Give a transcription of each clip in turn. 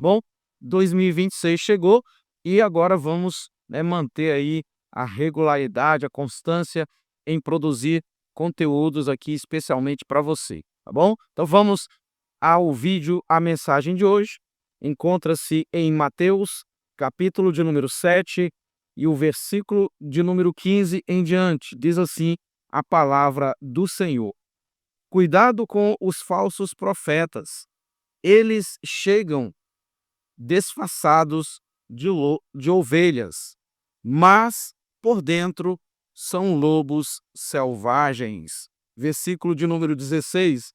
Bom, 2026 chegou e agora vamos, manter aí a regularidade, a constância em produzir conteúdos aqui especialmente para você, tá bom? Então vamos ao vídeo. A mensagem de hoje encontra-se em Mateus, capítulo de número 7 e o versículo de número 15 em diante. Diz assim a palavra do Senhor: Cuidado com os falsos profetas. Eles chegam disfarçados de ovelhas, mas por dentro são lobos selvagens. Versículo de número 16.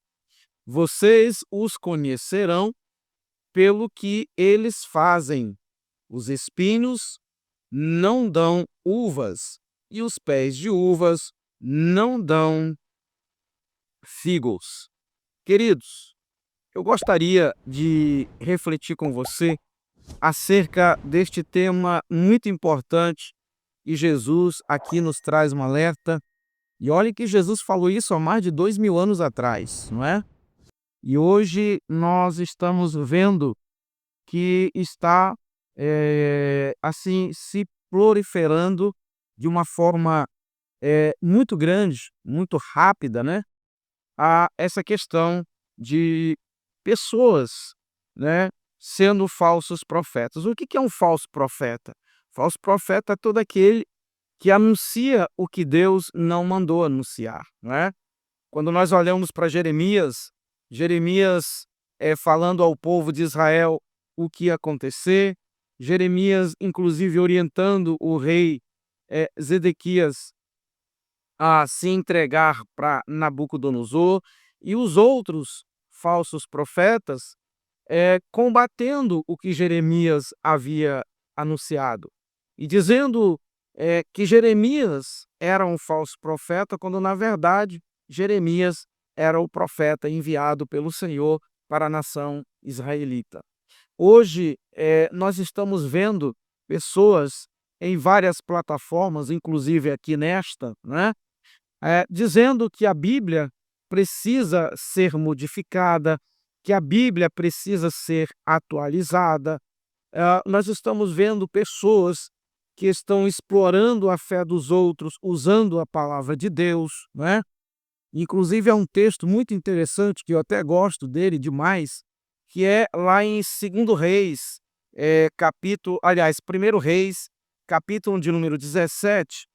Vocês os conhecerão pelo que eles fazem. Os espinhos não dão uvas e os pés de uvas não dão figos. Queridos, eu gostaria de refletir com você acerca deste tema muito importante, e Jesus aqui nos traz um alerta. E olha que Jesus falou isso há mais de 2000 anos atrás, não é? E hoje nós estamos vendo que está assim se proliferando de uma forma muito grande, muito rápida, né? A essa questão de pessoas, né, sendo falsos profetas. O que é um falso profeta? Falso profeta é todo aquele que anuncia o que Deus não mandou anunciar, né? Quando nós olhamos para Jeremias, falando ao povo de Israel o que ia acontecer, Jeremias inclusive orientando o rei Zedequias a se entregar para Nabucodonosor, e os outros falsos profetas combatendo o que Jeremias havia anunciado e dizendo que Jeremias era um falso profeta, quando na verdade Jeremias era o profeta enviado pelo Senhor para a nação israelita. Hoje nós estamos vendo pessoas em várias plataformas, inclusive aqui nesta, né, dizendo que a Bíblia precisa ser modificada, que a Bíblia precisa ser atualizada. Nós estamos vendo pessoas que estão explorando a fé dos outros, usando a palavra de Deus, né? Inclusive é um texto muito interessante, que eu até gosto dele demais, que é lá em 2 Reis, Primeiro Reis, capítulo de número 17,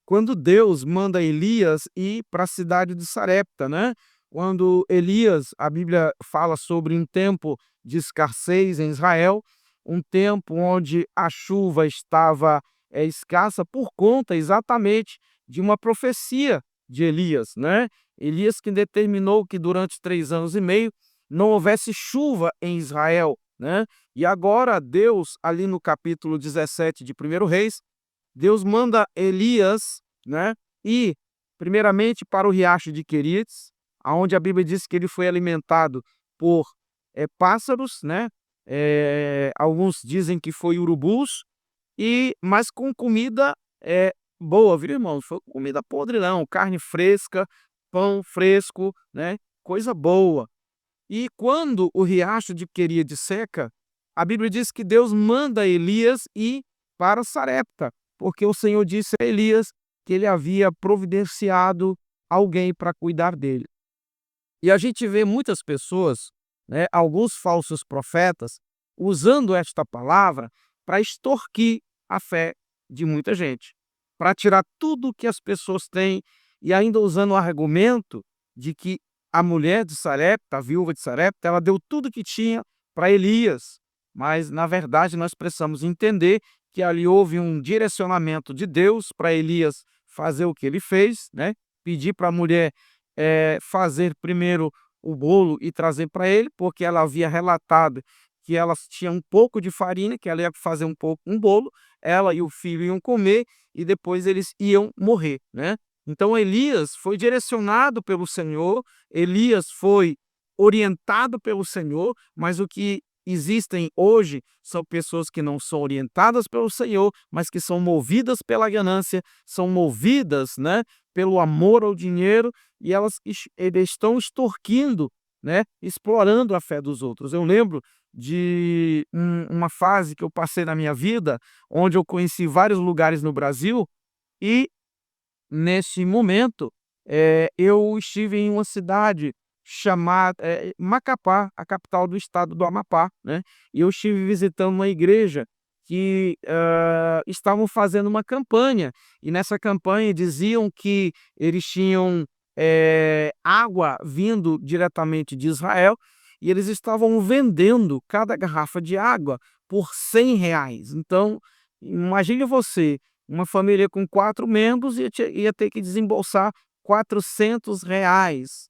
quando Deus manda Elias ir para a cidade de Sarepta, né? Quando Elias, a Bíblia fala sobre um tempo de escassez em Israel, um tempo onde a chuva estava escassa por conta exatamente de uma profecia de Elias, né? Elias que determinou que durante 3 anos e meio não houvesse chuva em Israel, né? E agora Deus, ali no capítulo 17 de 1 Reis, Deus manda Elias, né, ir primeiramente para o riacho de Querites, aonde a Bíblia diz que ele foi alimentado por pássaros, né? Alguns dizem que foi urubus, mas com comida boa, viu, irmão? Não foi comida podre, não. Carne fresca, pão fresco, né? Coisa boa. E quando o riacho de Queride seca, a Bíblia diz que Deus manda Elias ir para Sarepta, porque o Senhor disse a Elias que ele havia providenciado alguém para cuidar dele. E a gente vê muitas pessoas, né, alguns falsos profetas, usando esta palavra para extorquir a fé de muita gente, para tirar tudo que as pessoas têm, e ainda usando o argumento de que a mulher de Sarepta, a viúva de Sarepta, ela deu tudo que tinha para Elias. Mas, na verdade, nós precisamos entender que ali houve um direcionamento de Deus para Elias fazer o que ele fez, né? Pedir para a mulher fazer primeiro o bolo e trazer para ele, porque ela havia relatado que ela tinha um pouco de farinha, que ela ia fazer um bolo, ela e o filho iam comer e depois eles iam morrer, né? Então Elias foi direcionado pelo Senhor, Elias foi orientado pelo Senhor, mas o que existem hoje são pessoas que não são orientadas pelo Senhor, mas que são movidas pela ganância, são movidas, né, pelo amor ao dinheiro, e eles estão extorquindo, né, explorando a fé dos outros. Eu lembro de uma fase que eu passei na minha vida, onde eu conheci vários lugares no Brasil e, nesse momento, eu estive em uma cidade chamada, Macapá, a capital do estado do Amapá, né, e eu estive visitando uma igreja que, estavam fazendo uma campanha, e nessa campanha diziam que eles tinham, água vindo diretamente de Israel, e eles estavam vendendo cada garrafa de água por R$ 100. Então, imagine você, uma família com 4 membros ia ter que desembolsar R$ 400,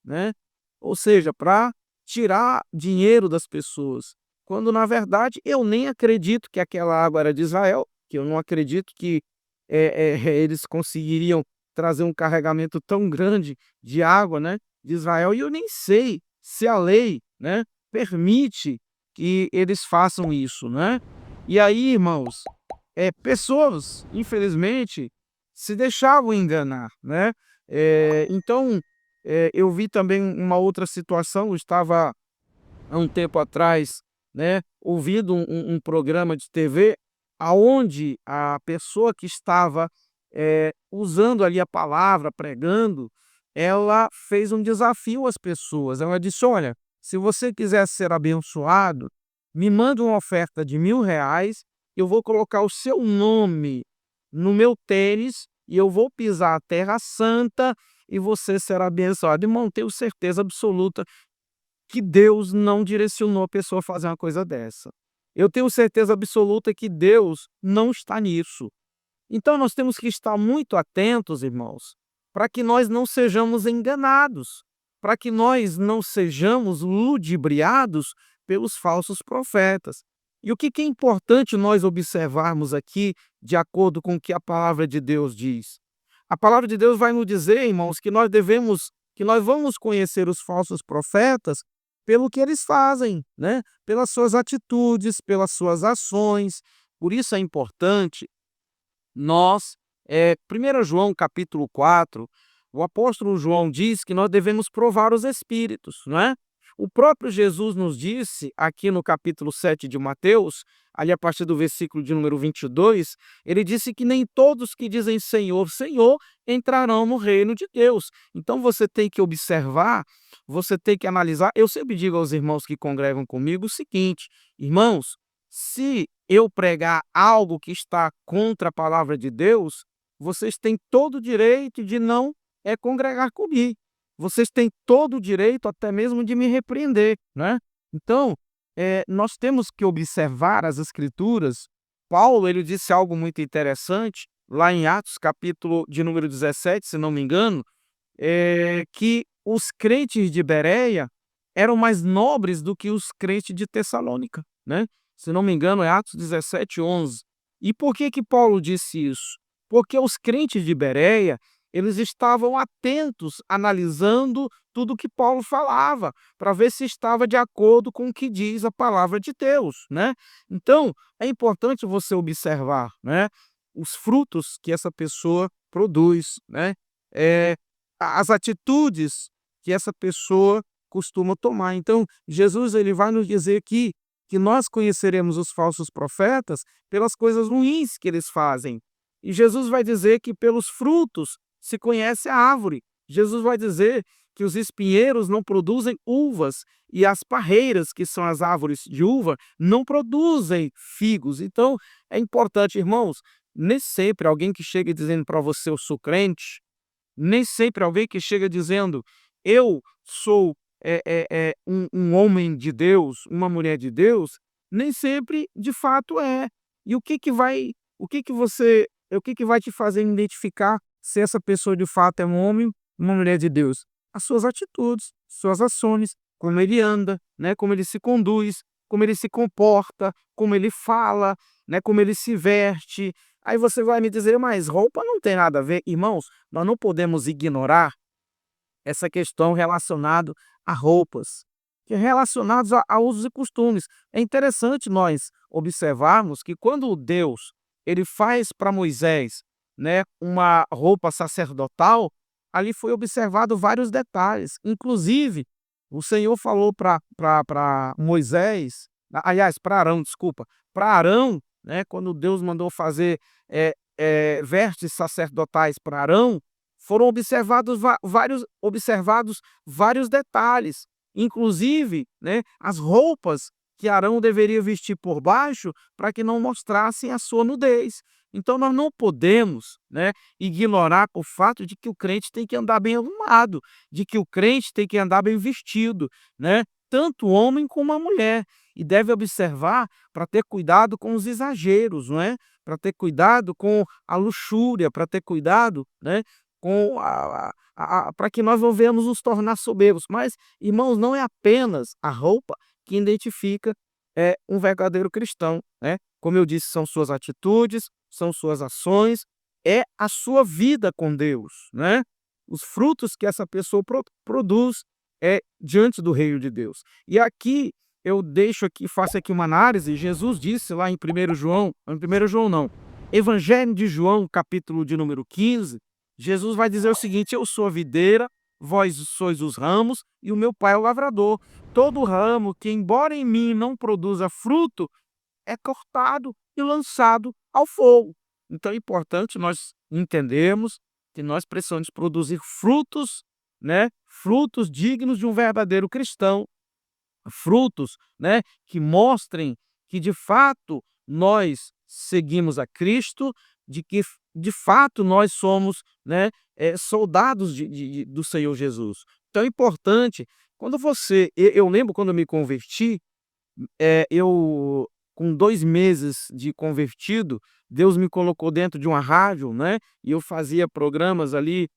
né, ou seja, para tirar dinheiro das pessoas, quando na verdade eu nem acredito que aquela água era de Israel, que eu não acredito que, eles conseguiriam trazer um carregamento tão grande de água, né, de Israel, e eu nem sei se a lei, né, permite que eles façam isso, né. E aí, irmãos, pessoas, infelizmente, se deixavam enganar, né. Então, eu vi também uma outra situação. Eu estava há um tempo atrás, né, ouvindo um programa de TV, aonde a pessoa que estava, usando ali a palavra, pregando, ela fez um desafio às pessoas. Ela disse: "Olha, se você quiser ser abençoado, me manda uma oferta de R$ 1.000, eu vou colocar o seu nome no meu tênis e eu vou pisar a terra santa e você será abençoado". Irmão, tenho certeza absoluta que Deus não direcionou a pessoa a fazer uma coisa dessa. Eu tenho certeza absoluta que Deus não está nisso. Então nós temos que estar muito atentos, irmãos, para que nós não sejamos enganados, para que nós não sejamos ludibriados pelos falsos profetas. E o que é importante nós observarmos aqui, de acordo com o que a palavra de Deus diz? A palavra de Deus vai nos dizer, irmãos, que nós vamos conhecer os falsos profetas pelo que eles fazem, né? Pelas suas atitudes, pelas suas ações. Por isso é importante nós, 1 João capítulo 4, o apóstolo João diz que nós devemos provar os espíritos, não é? O próprio Jesus nos disse, aqui no capítulo 7 de Mateus, ali a partir do versículo de número 22, ele disse que nem todos que dizem Senhor, Senhor, entrarão no reino de Deus. Então você tem que observar, você tem que analisar. Eu sempre digo aos irmãos que congregam comigo o seguinte: irmãos, se eu pregar algo que está contra a palavra de Deus, vocês têm todo o direito de não congregar comigo. Vocês têm todo o direito até mesmo de me repreender, né. Então, nós temos que observar as Escrituras. Paulo, ele disse algo muito interessante, lá em Atos capítulo de número 17, se não me engano, que os crentes de Bereia eram mais nobres do que os crentes de Tessalônica, né. Se não me engano, é Atos 17:11. E por que que Paulo disse isso? Porque os crentes de Bereia, eles estavam atentos, analisando tudo que Paulo falava, para ver se estava de acordo com o que diz a palavra de Deus, né. Então, é importante você observar, né, os frutos que essa pessoa produz, né, as atitudes que essa pessoa costuma tomar. Então, Jesus, ele vai nos dizer aqui que nós conheceremos os falsos profetas pelas coisas ruins que eles fazem. E Jesus vai dizer que pelos frutos se conhece a árvore. Jesus vai dizer que os espinheiros não produzem uvas e as parreiras, que são as árvores de uva, não produzem figos. Então, é importante, irmãos, nem sempre alguém que chega dizendo para você: "Eu sou crente", nem sempre alguém que chega dizendo: "Eu sou, um homem de Deus, uma mulher de Deus", nem sempre de fato é. E o que que vai te fazer identificar se essa pessoa de fato é um homem, uma mulher de Deus? As suas atitudes, suas ações, como ele anda, né, como ele se conduz, como ele se comporta, como ele fala, né, como ele se veste. Aí você vai me dizer: "Mas roupa não tem nada a ver". Irmãos, nós não podemos ignorar essa questão relacionado a roupas, que é relacionados a usos e costumes. É interessante nós observarmos que quando Deus, ele faz para Moisés, né, uma roupa sacerdotal, ali foi observado vários detalhes. Inclusive, o Senhor falou para Moisés, aliás, para Arão, desculpa, para Arão, né, quando Deus mandou fazer vestes sacerdotais para Arão, foram observados vários detalhes, inclusive, né, as roupas que Arão deveria vestir por baixo para que não mostrassem a sua nudez. Então nós não podemos, né, ignorar o fato de que o crente tem que andar bem arrumado, de que o crente tem que andar bem vestido, né, tanto o homem como a mulher, e deve observar para ter cuidado com os exageros, não é? Para ter cuidado com a luxúria, para ter cuidado, né, com para que nós não venhamos nos tornar soberbos. Mas, irmãos, não é apenas a roupa que identifica um verdadeiro cristão, né? Como eu disse, são suas atitudes, são suas ações, é a sua vida com Deus, né? Os frutos que essa pessoa produz diante do reino de Deus. E aqui eu faço aqui uma análise. Jesus disse lá em 1 João, em 1 João não, Evangelho de João, capítulo de número 15, Jesus vai dizer o seguinte: eu sou a videira, vós sois os ramos, e o meu pai é o lavrador. Todo ramo que, embora em mim não produza fruto, é cortado e lançado ao fogo. Então é importante nós entendermos que nós precisamos produzir frutos, né? Frutos dignos de um verdadeiro cristão, frutos, né, que mostrem que de fato nós seguimos a Cristo, de que de fato nós somos, né, soldados do Senhor Jesus. Então é importante, quando eu lembro quando eu me converti, eu com 2 meses de convertido, Deus me colocou dentro de uma rádio, né, e eu fazia programas ali,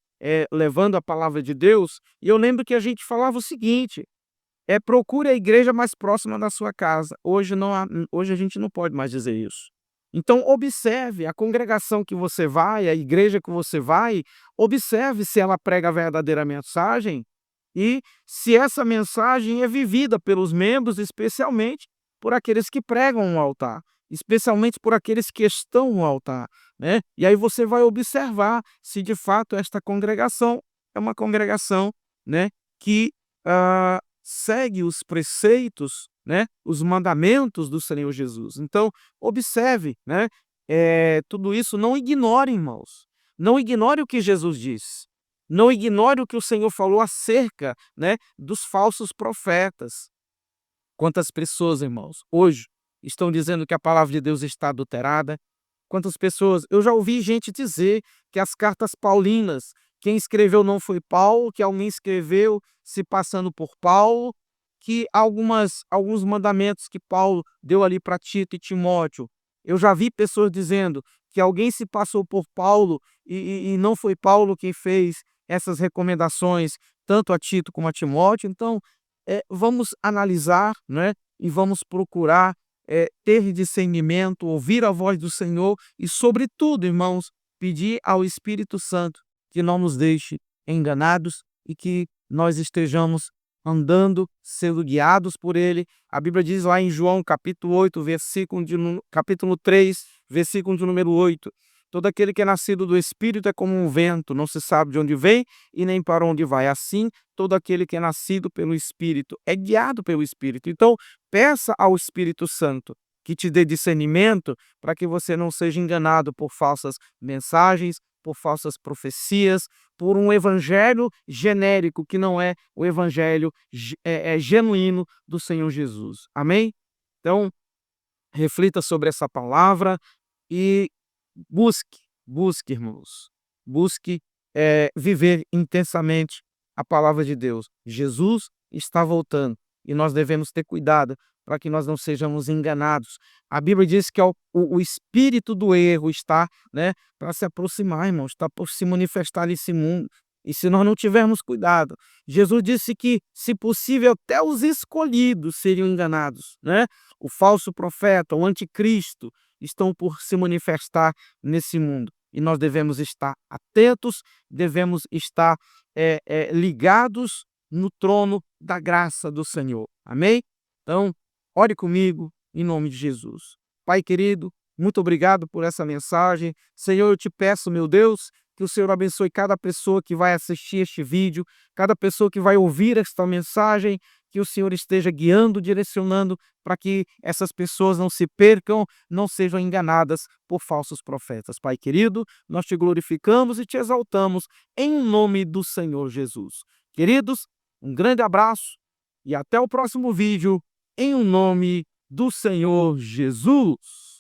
levando a palavra de Deus, e eu lembro que a gente falava o seguinte: procure a igreja mais próxima da sua casa. Hoje a gente não pode mais dizer isso. Então observe a congregação que você vai, a igreja que você vai, observe se ela prega a verdadeira mensagem e se essa mensagem é vivida pelos membros, especialmente por aqueles que pregam no altar, especialmente por aqueles que estão no altar, né? E aí você vai observar se de fato esta congregação é uma congregação, né, que segue os preceitos, né, os mandamentos do Senhor Jesus. Então, observe, né, tudo isso. Não ignore, irmãos. Não ignore o que Jesus disse. Não ignore o que o Senhor falou acerca, né, dos falsos profetas. Quantas pessoas, irmãos, hoje estão dizendo que a palavra de Deus está adulterada? Quantas pessoas... Eu já ouvi gente dizer que as cartas paulinas, quem escreveu não foi Paulo, que alguém escreveu se passando por Paulo, que alguns mandamentos que Paulo deu ali para Tito e Timóteo. Eu já vi pessoas dizendo que alguém se passou por Paulo e não foi Paulo quem fez essas recomendações, tanto a Tito como a Timóteo. Então, vamos analisar, né, e vamos procurar ter discernimento, ouvir a voz do Senhor e, sobretudo, irmãos, pedir ao Espírito Santo que não nos deixe enganados e que nós estejamos andando, sendo guiados por Ele. A Bíblia diz lá em João, capítulo 3, versículo de número 8: todo aquele que é nascido do Espírito é como um vento, não se sabe de onde vem e nem para onde vai. Assim, todo aquele que é nascido pelo Espírito é guiado pelo Espírito. Então, peça ao Espírito Santo que te dê discernimento para que você não seja enganado por falsas mensagens, por falsas profecias, por um evangelho genérico que não é o evangelho genuíno do Senhor Jesus. Amém? Então, reflita sobre essa palavra e busque, irmãos, busque viver intensamente a palavra de Deus. Jesus está voltando e nós devemos ter cuidado para que nós não sejamos enganados. A Bíblia diz que o espírito do erro está, né, para se aproximar, irmãos, está por se manifestar nesse mundo. E se nós não tivermos cuidado, Jesus disse que, se possível, até os escolhidos seriam enganados, né? O falso profeta, o anticristo, estão por se manifestar nesse mundo. E nós devemos estar atentos, devemos estar ligados no trono da graça do Senhor. Amém? Então, ore comigo em nome de Jesus. Pai querido, muito obrigado por essa mensagem. Senhor, eu te peço, meu Deus, que o Senhor abençoe cada pessoa que vai assistir este vídeo, cada pessoa que vai ouvir esta mensagem, que o Senhor esteja guiando, direcionando, para que essas pessoas não se percam, não sejam enganadas por falsos profetas. Pai querido, nós te glorificamos e te exaltamos em nome do Senhor Jesus. Queridos, um grande abraço e até o próximo vídeo, em nome do Senhor Jesus.